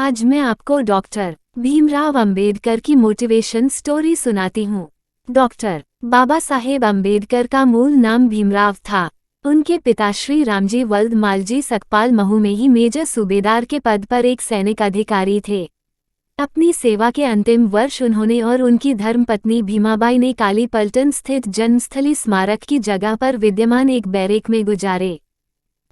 आज मैं आपको डॉक्टर भीमराव अंबेडकर की मोटिवेशन स्टोरी सुनाती हूँ। डॉक्टर बाबा साहेब अंबेडकर का मूल नाम भीमराव था। उनके पिता श्री रामजी वल्द मालजी सकपाल महू में ही मेजर सूबेदार के पद पर एक सैनिक अधिकारी थे। अपनी सेवा के अंतिम वर्ष उन्होंने और उनकी धर्मपत्नी भीमाबाई ने कालीपलटन स्थित जन्मस्थली स्मारक की जगह पर विद्यमान एक बैरक में गुजारे।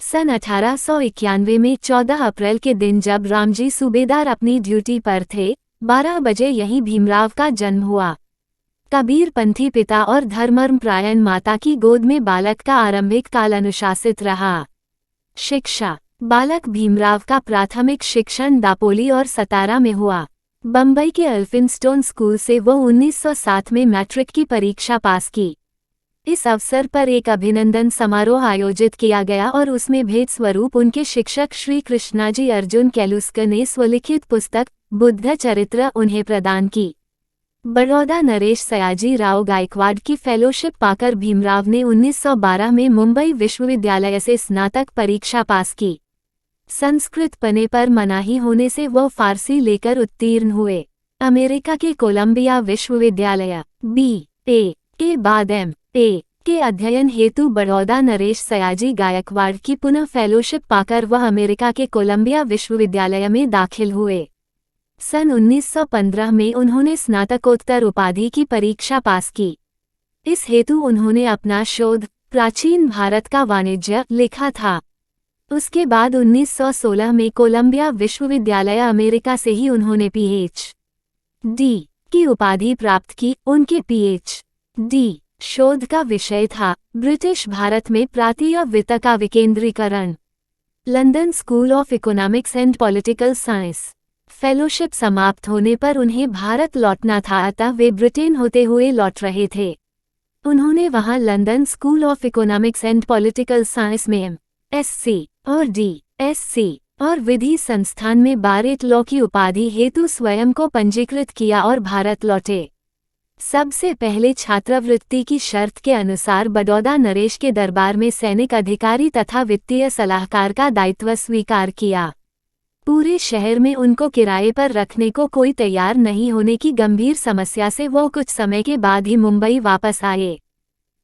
सन 1891 में 14 अप्रैल के दिन जब रामजी सूबेदार अपनी ड्यूटी पर थे, 12 बजे यहीं भीमराव का जन्म हुआ। कबीरपंथी पिता और धर्मपरायण माता की गोद में बालक का आरंभिक काल अनुशासित रहा। शिक्षा। बालक भीमराव का प्राथमिक शिक्षण दापोली और सतारा में हुआ। बम्बई के एल्फिंस्टोन स्कूल से वो 1907 में मैट्रिक की परीक्षा पास की। इस अवसर पर एक अभिनंदन समारोह आयोजित किया गया और उसमें भेंट स्वरूप उनके शिक्षक श्री कृष्णाजी अर्जुन कैलुस्कर ने स्वलिखित पुस्तक बुद्ध चरित्र उन्हें प्रदान की। बड़ौदा नरेश सयाजी राव गायकवाड़ की फेलोशिप पाकर भीमराव ने 1912 में मुंबई विश्वविद्यालय से स्नातक परीक्षा पास की। संस्कृत पढ़ने पर मनाही होने से वह फारसी लेकर उत्तीर्ण हुए। अमेरिका के कोलंबिया विश्वविद्यालय B.A. के बाद M.A. के अध्ययन हेतु बड़ौदा नरेश सयाजी गायकवाड़ की पुनः फेलोशिप पाकर वह अमेरिका के कोलंबिया विश्वविद्यालय में दाखिल हुए। सन 1915 में उन्होंने स्नातकोत्तर उपाधि की परीक्षा पास की। इस हेतु उन्होंने अपना शोध प्राचीन भारत का वाणिज्य लिखा था। उसके बाद 1916 में कोलंबिया विश्वविद्यालय अमेरिका से ही उन्होंने Ph.D. की उपाधि प्राप्त की। उनके Ph.D. शोध का विषय था ब्रिटिश भारत में प्रांतीय वित्त का विकेंद्रीकरण। London school of economics and political science. Fellowship समाप्त होने पर उन्हें भारत लौटना था, अतः वे ब्रिटेन होते हुए लौट रहे थे। उन्होंने वहां London school of economics and political science में M.Sc. और D.Sc. और विधि संस्थान में बार लॉ की उपाधि हेतु स्वयं को पंजीकृत किया और भारत लौटे। सबसे पहले छात्रवृत्ति की शर्त के अनुसार बड़ौदा नरेश के दरबार में सैनिक अधिकारी तथा वित्तीय सलाहकार का दायित्व स्वीकार किया। पूरे शहर में उनको किराए पर रखने को कोई तैयार नहीं होने की गंभीर समस्या से वो कुछ समय के बाद ही मुंबई वापस आए।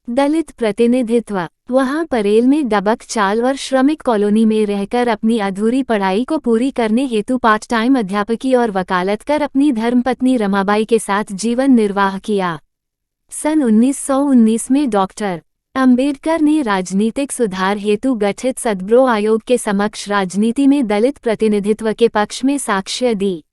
दलित प्रतिनिधित्व। वहां परेल में डबक चाल और श्रमिक कॉलोनी में रहकर अपनी अधूरी पढ़ाई को पूरी करने हेतु पार्ट टाइम अध्यापकी और वकालत कर अपनी धर्मपत्नी रमाबाई के साथ जीवन निर्वाह किया। सन 1919 में डॉक्टर अंबेडकर ने राजनीतिक सुधार हेतु गठित सद्ब्रो आयोग के समक्ष राजनीति में दलित प्रतिनिधित्व के पक्ष में साक्ष्य दी।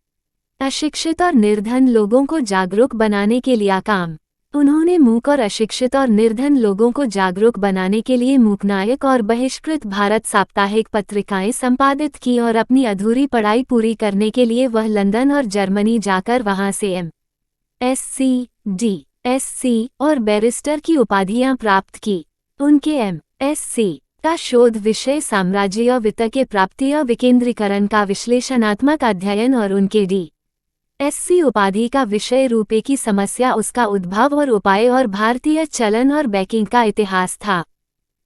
अशिक्षित और निर्धन लोगों को जागरूक बनाने के लिए काम। उन्होंने मूक और अशिक्षित और निर्धन लोगों को जागरूक बनाने के लिए मूकनायक और बहिष्कृत भारत साप्ताहिक पत्रिकाएं संपादित की और अपनी अधूरी पढ़ाई पूरी करने के लिए वह लंदन और जर्मनी जाकर वहां से M.Sc. D.Sc. और बैरिस्टर की उपाधियां प्राप्त की। उनके M.Sc. का शोध विषय साम्राज्य वित्त के प्राप्तीय विकेंद्रीकरण का विश्लेषणात्मक अध्ययन और उनके D.Sc. उपाधि का विषय रुपये की समस्या, उसका उद्भव और उपाय और भारतीय चलन और बैंकिंग का इतिहास था।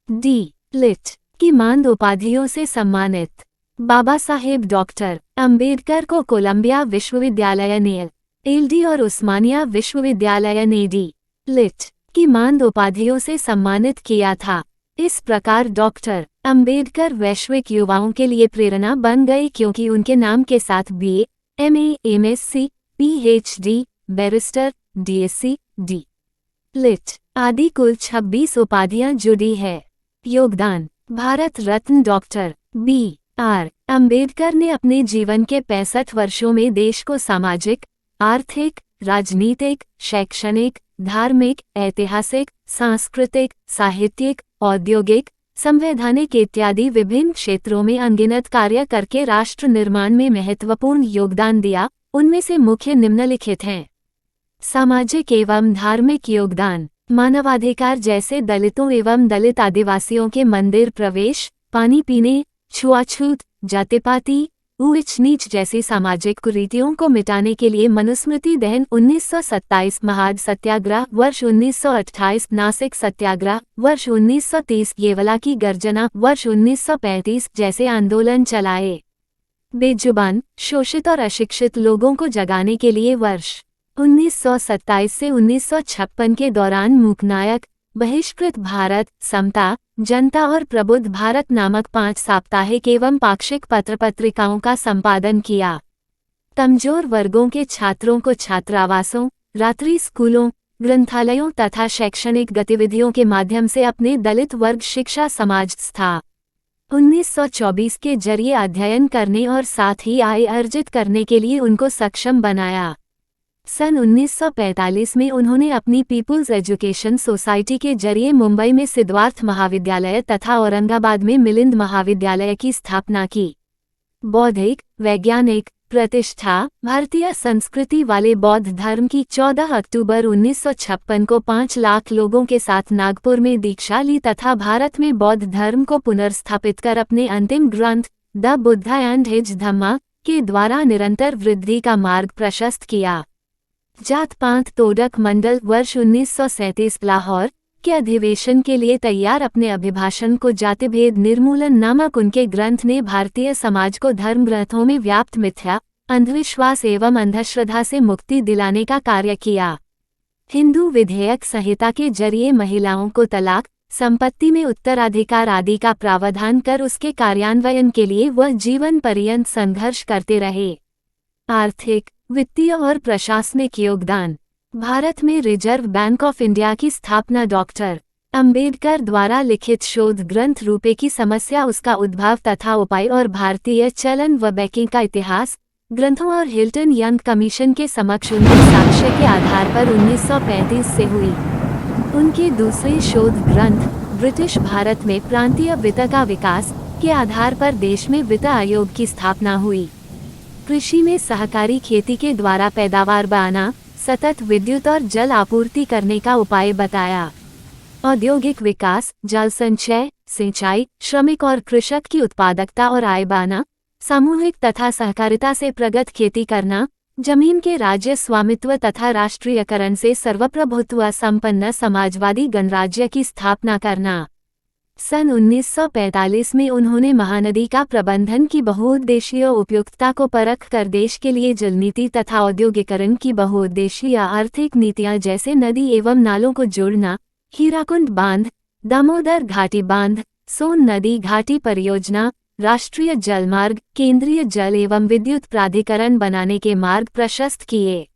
D.Litt. की मानद उपाधियों से सम्मानित। बाबा साहेब डॉक्टर अंबेडकर को कोलंबिया विश्वविद्यालय ने L.D. और उस्मानिया विश्वविद्यालय ने D.Litt. की मानद उपाधियों से सम्मानित किया था। इस प्रकार डॉक्टर अंबेडकर वैश्विक युवाओं के लिए प्रेरणा बन गए, क्योंकि उनके नाम के साथ B.A. M.A. M.Sc. Ph.D. Barrister D.Sc. D.Litt. आदि कुल 26 उपाधियां जुड़ी है। योगदान। Bharat Ratna doctor B.R. अंबेडकर ने अपने जीवन के 65 वर्षों में देश को सामाजिक, आर्थिक, राजनीतिक, शैक्षणिक, धार्मिक, ऐतिहासिक, सांस्कृतिक, साहित्यिक, औद्योगिक, संवैधानिक इत्यादि विभिन्न क्षेत्रों में अनगिनत कार्य करके राष्ट्र निर्माण में महत्वपूर्ण योगदान दिया। उनमें से मुख्य निम्नलिखित हैं। सामाजिक एवं धार्मिक योगदान। मानवाधिकार जैसे दलितों एवं दलित आदिवासियों के मंदिर प्रवेश, पानी पीने, छुआछूत, जातिपाति, ऊंच नीच जैसी सामाजिक कुरीतियों को मिटाने के लिए मनुस्मृति दहन 1927, महाद सत्याग्रह वर्ष 1928, नासिक सत्याग्रह वर्ष 1930, येवला की गर्जना वर्ष 1935 जैसे आंदोलन चलाए। बेजुबान, शोषित और अशिक्षित लोगों को जगाने के लिए वर्ष 1927 से 1956 के दौरान मूकनायक, बहिष्कृत भारत, समता, जनता और प्रबुद्ध भारत नामक 5 साप्ताहिक एवं पाक्षिक पत्र पत्रिकाओं का संपादन किया। कमजोर वर्गों के छात्रों को छात्रावासों, रात्रि स्कूलों, ग्रंथालयों तथा शैक्षणिक गतिविधियों के माध्यम से अपने दलित वर्ग शिक्षा समाज था 1924 के जरिए अध्ययन करने और साथ ही आय अर्जित करने के लिए उनको सक्षम बनाया। सन 1945 में उन्होंने अपनी पीपुल्स एजुकेशन सोसाइटी के जरिए मुंबई में सिद्धार्थ महाविद्यालय तथा औरंगाबाद में मिलिंद महाविद्यालय की स्थापना की। बौद्धिक, वैज्ञानिक प्रतिष्ठा। भारतीय संस्कृति वाले बौद्ध धर्म की 14 अक्टूबर 1956 को 5 लाख लोगों के साथ नागपुर में दीक्षा ली तथा भारत में बौद्ध धर्म को पुनर्स्थापित कर अपने अंतिम ग्रंथ द बुद्धा एंड हिज धम्मा के द्वारा निरंतर वृद्धि का मार्ग प्रशस्त किया। जात पात तोड़क मंडल वर्ष 1937 लाहौर के अधिवेशन के लिए तैयार अपने अभिभाषण को जातिभेद निर्मूलन नामक उनके ग्रंथ ने भारतीय समाज को धर्म ग्रंथों में व्याप्त मिथ्या, अंधविश्वास एवं अंधश्रद्धा से मुक्ति दिलाने का कार्य किया। हिंदू विधेयक संहिता के जरिए महिलाओं को तलाक, संपत्ति में उत्तराधिकार आदि का प्रावधान कर उसके कार्यान्वयन के लिए वह जीवन पर्यंत संघर्ष करते रहे। आर्थिक, वित्तीय और प्रशासनिक योगदान। भारत में रिजर्व बैंक ऑफ इंडिया की स्थापना डॉक्टर अंबेडकर द्वारा लिखित शोध ग्रंथ रुपए की समस्या, उसका उद्भव तथा उपाय और भारतीय चलन व बैंकिंग का इतिहास ग्रंथों और हिल्टन यंग कमीशन के समक्ष उनके साक्ष्य के आधार पर 1935 से हुई। उनके दूसरे शोध ग्रंथ ब्रिटिश भारत में प्रांतीय वित्त का विकास के आधार पर देश में वित्त आयोग की स्थापना हुई। कृषि में सहकारी खेती के द्वारा पैदावार बढ़ाना, सतत विद्युत और जल आपूर्ति करने का उपाय बताया। औद्योगिक विकास, जल संचय, सिंचाई, श्रमिक और कृषक की उत्पादकता और आय बढ़ाना, सामूहिक तथा सहकारिता से प्रगत खेती करना, जमीन के राज्य स्वामित्व तथा राष्ट्रीयकरण से सर्वप्रभुत्व संपन्न समाजवादी गणराज्य की स्थापना करना। सन 1945 में उन्होंने महानदी का प्रबंधन की बहुउद्देशीय उपयुक्तता को परख कर देश के लिए जल नीति तथा औद्योगिकरण की बहुउद्देशीय आर्थिक नीतियां जैसे नदी एवं नालों को जोड़ना, हीराकुंड बांध, दामोदर घाटी बांध, सोन नदी घाटी परियोजना, राष्ट्रीय जलमार्ग, केंद्रीय जल एवं विद्युत प्राधिकरण बनाने के मार्ग प्रशस्त किए।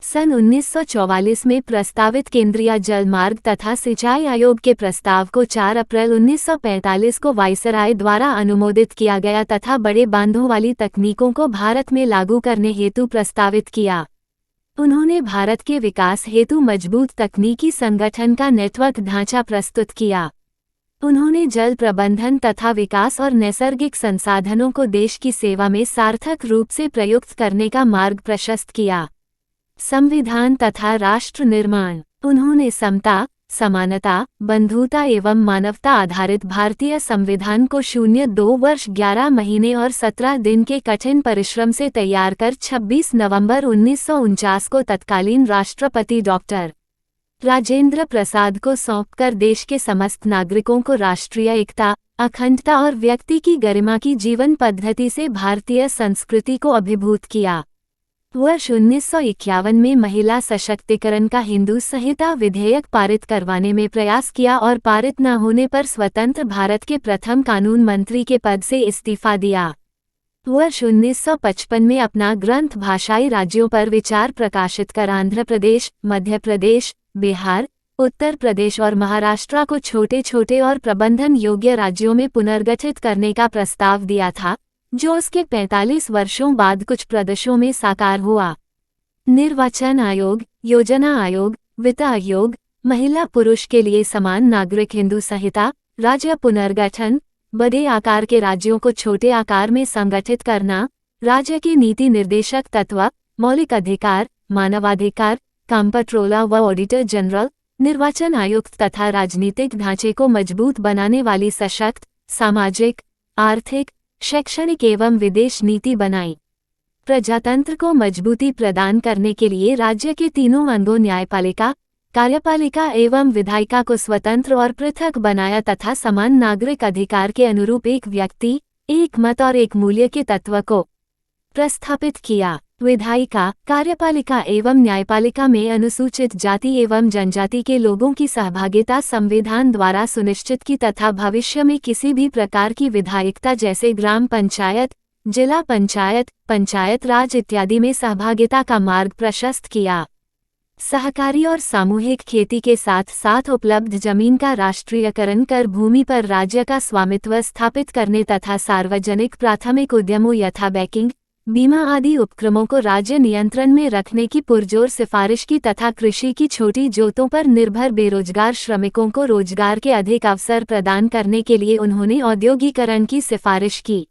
सन 1944 में प्रस्तावित केंद्रीय जल मार्ग तथा सिंचाई आयोग के प्रस्ताव को 4 अप्रैल 1945 को वायसराय द्वारा अनुमोदित किया गया तथा बड़े बांधों वाली तकनीकों को भारत में लागू करने हेतु प्रस्तावित किया। उन्होंने भारत के विकास हेतु मजबूत तकनीकी संगठन का नेटवर्क ढांचा प्रस्तुत किया। उन्होंने जल प्रबंधन तथा विकास और नैसर्गिक संसाधनों को देश की सेवा में सार्थक रूप से प्रयुक्त करने का मार्ग प्रशस्त किया। संविधान तथा राष्ट्र निर्माण। उन्होंने समता, समानता, बंधुता एवं मानवता आधारित भारतीय संविधान को 2 वर्ष 11 महीने और 17 दिन के कठिन परिश्रम से तैयार कर 26 नवंबर 1949 को तत्कालीन राष्ट्रपति डॉक्टर राजेंद्र प्रसाद को सौंपकर देश के समस्त नागरिकों को राष्ट्रीय एकता, अखंडता और व्यक्ति की गरिमा की जीवन पद्धति से भारतीय संस्कृति को अभिभूत किया। वर्ष 1951 में महिला सशक्तिकरण का हिंदू संहिता विधेयक पारित करवाने में प्रयास किया और पारित न होने पर स्वतंत्र भारत के प्रथम कानून मंत्री के पद से इस्तीफा दिया। वर्ष 1955 में अपना ग्रंथ भाषाई राज्यों पर विचार प्रकाशित कर आंध्र प्रदेश, मध्य प्रदेश, बिहार, उत्तर प्रदेश और महाराष्ट्र को छोटे छोटे और प्रबंधन योग्य राज्यों में पुनर्गठित करने का प्रस्ताव दिया था, जो उसके 45 वर्षों बाद कुछ प्रदेशों में साकार हुआ। निर्वाचन आयोग, योजना आयोग, वित्त आयोग, महिला पुरुष के लिए समान नागरिक हिंदू संहिता, राज्य पुनर्गठन, बड़े आकार के राज्यों को छोटे आकार में संगठित करना, राज्य के नीति निर्देशक तत्व, मौलिक अधिकार, मानवाधिकार, कंप्ट्रोलर व ऑडिटर जनरल, निर्वाचन आयुक्त तथा राजनीतिक ढांचे को मजबूत बनाने वाली सशक्त, सामाजिक, आर्थिक, शैक्षणिक एवं विदेश नीति बनाई। प्रजातंत्र को मजबूती प्रदान करने के लिए राज्य के तीनों अंगों न्यायपालिका, कार्यपालिका एवं विधायिका को स्वतंत्र और पृथक बनाया तथा समान नागरिक अधिकार के अनुरूप एक व्यक्ति, एक मत और एक मूल्य के तत्व को प्रस्थापित किया। विधायिका, कार्यपालिका एवं न्यायपालिका में अनुसूचित जाति एवं जनजाति के लोगों की सहभागिता संविधान द्वारा सुनिश्चित की तथा भविष्य में किसी भी प्रकार की विधायिकता जैसे ग्राम पंचायत, जिला पंचायत, पंचायत राज इत्यादि में सहभागिता का मार्ग प्रशस्त किया। सहकारी और सामूहिक खेती के साथ साथ उपलब्ध जमीन का राष्ट्रीयकरण कर भूमि पर राज्य का स्वामित्व स्थापित करने तथा सार्वजनिक प्राथमिक उद्यमों यथा बैंकिंग, बीमा आदि उपक्रमों को राज्य नियंत्रण में रखने की पुरजोर सिफारिश की तथा कृषि की छोटी जोतों पर निर्भर बेरोजगार श्रमिकों को रोजगार के अधिक अवसर प्रदान करने के लिए उन्होंने औद्योगिकरण की सिफारिश की।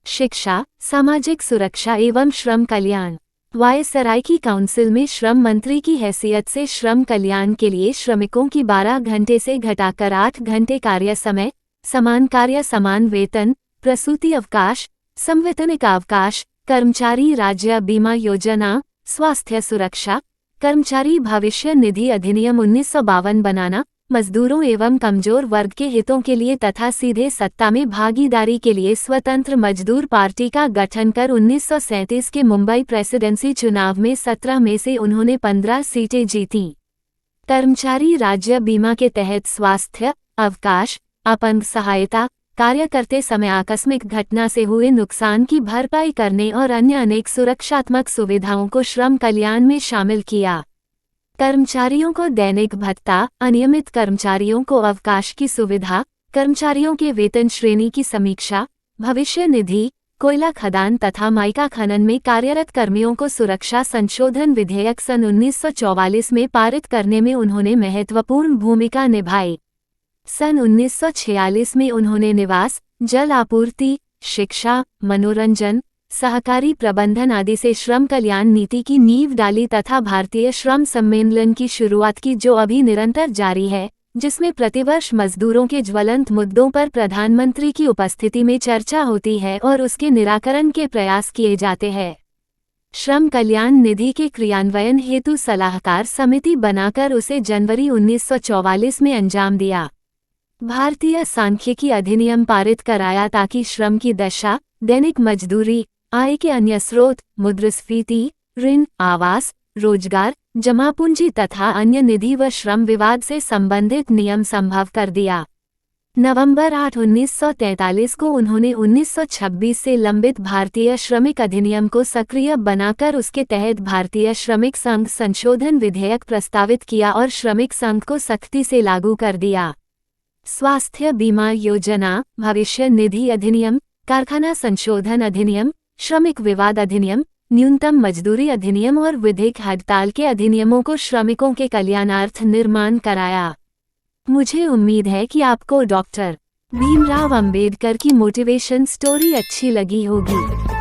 शिक्षा, सामाजिक सुरक्षा एवं श्रम कल्याण। वायसराय की काउंसिल में श्रम मंत्री की हैसियत से श्रम कल्याण के लिए श्रमिकों की 12 घंटे से घटाकर 8 घंटे कार्य समय, समान कार्य समान वेतन, प्रसूति अवकाश, संवैतनिक अवकाश, कर्मचारी राज्य बीमा योजना, स्वास्थ्य सुरक्षा, कर्मचारी भविष्य निधि अधिनियम 1952 बनाना, मजदूरों एवं कमजोर वर्ग के हितों के लिए तथा सीधे सत्ता में भागीदारी के लिए स्वतंत्र मजदूर पार्टी का गठन कर 1937 के मुंबई प्रेसिडेंसी चुनाव में 17 में से उन्होंने 15 सीटें जीतीं। कर्मचारी राज्य बीमा के तहत स्वास्थ्य, अवकाश, अपंग सहायता, कार्य करते समय आकस्मिक घटना से हुए नुकसान की भरपाई करने और अन्य अनेक सुरक्षात्मक सुविधाओं को श्रम कल्याण में शामिल किया। कर्मचारियों को दैनिक भत्ता, अनियमित कर्मचारियों को अवकाश की सुविधा, कर्मचारियों के वेतन श्रेणी की समीक्षा, भविष्य निधि, कोयला खदान तथा माइका खनन में कार्यरत कर्मियों को सुरक्षा संशोधन विधेयक सन 1944 में पारित करने में उन्होंने महत्वपूर्ण भूमिका निभाई। सन 1946 में उन्होंने निवास, जल आपूर्ति, शिक्षा, मनोरंजन, सहकारी प्रबंधन आदि से श्रम कल्याण नीति की नींव डाली तथा भारतीय श्रम सम्मेलन की शुरुआत की जो अभी निरंतर जारी है, जिसमें प्रतिवर्ष मजदूरों के ज्वलंत मुद्दों पर प्रधानमंत्री की उपस्थिति में चर्चा होती है और उसके निराकरण के प्रयास किए जाते हैं। श्रम कल्याण निधि के क्रियान्वयन हेतु सलाहकार समिति बनाकर उसे जनवरी 1944 में अंजाम दिया। भारतीय सांख्यिकी अधिनियम पारित कराया ताकि श्रम की दशा, दैनिक मजदूरी, आय के अन्य स्रोत, मुद्रास्फीति, ऋण, आवास, रोजगार, जमापूंजी तथा अन्य निधि व श्रम विवाद से संबंधित नियम संभव कर दिया। नवंबर 8, 1943 को उन्होंने 1926 से लंबित भारतीय श्रमिक अधिनियम को सक्रिय बनाकर उसके तहत भारतीय श्रमिक संघ संशोधन विधेयक प्रस्तावित किया और श्रमिक संघ को सख्ती से लागू कर दिया। स्वास्थ्य बीमा योजना, भविष्य निधि अधिनियम, कारखाना संशोधन अधिनियम, श्रमिक विवाद अधिनियम, न्यूनतम मजदूरी अधिनियम और विधिक हड़ताल के अधिनियमों को श्रमिकों के कल्याणार्थ निर्माण कराया। मुझे उम्मीद है कि आपको डॉक्टर भीमराव अंबेडकर की मोटिवेशन स्टोरी अच्छी लगी होगी।